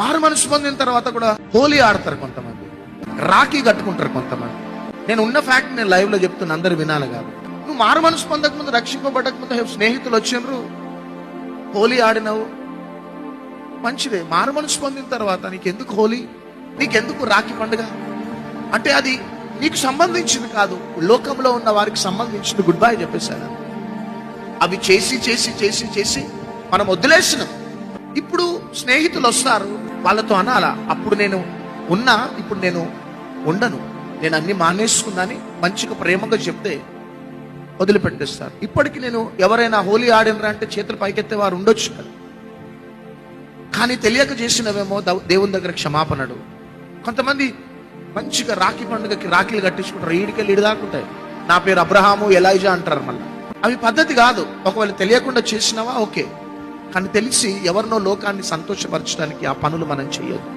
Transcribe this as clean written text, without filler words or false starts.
మారు మనసు పొందిన తర్వాత కూడా హోలీ ఆడతారు కొంతమంది, రాఖీ కట్టుకుంటారు కొంతమంది. నేను ఉన్న ఫ్యాక్ట్ నేను లైవ్ లో చెప్తున్నా, అందరు వినాలి కాదు. నువ్వు మారు మనసు పొందక ముందు, రక్షింపబడక ముందు స్నేహితులు వచ్చిండ్రు, హోలీ ఆడినవు, మంచిదే. మారు మనసు పొందిన తర్వాత నీకెందుకు హోలీ, నీకెందుకు రాఖీ పండుగ? అంటే అది నీకు సంబంధించింది కాదు, లోకంలో ఉన్న వారికి సంబంధించింది. గుడ్ బై చెప్పేశాను. అవి చేసి చేసి చేసి చేసి మనం వదిలేసినాం. ఇప్పుడు స్నేహితులు వస్తారు, వాళ్ళతో అనాలా, అప్పుడు నేను ఉన్నా, ఇప్పుడు నేను ఉండను, నేను అన్ని మానేసుకున్నాని మంచిగా ప్రేమగా చెప్తే వదిలిపెట్టేస్తారు. ఇప్పటికి నేను ఎవరైనా హోలీ ఆడినరా అంటే చేతులు పైకెత్తే వారు ఉండొచ్చు కదా, కానీ తెలియక చేసినవేమో దేవుని దగ్గర క్షమాపణడు. కొంతమంది మంచిగా రాఖీ పండుగకి రాఖీలు కట్టించుకుంటారు, ఈడికెళ్ళి ఇడిదాకుంటాయి, నా పేరు అబ్రహాము ఎలైజా అంటారు. మళ్ళీ అవి పద్ధతి కాదు. ఒకవేళ తెలియకుండా చేసినావా ఓకే, కానీ తెలిసి ఎవరినో లోకాన్ని సంతోషపరచడానికి ఆ పనులు మనం చేయొద్దు.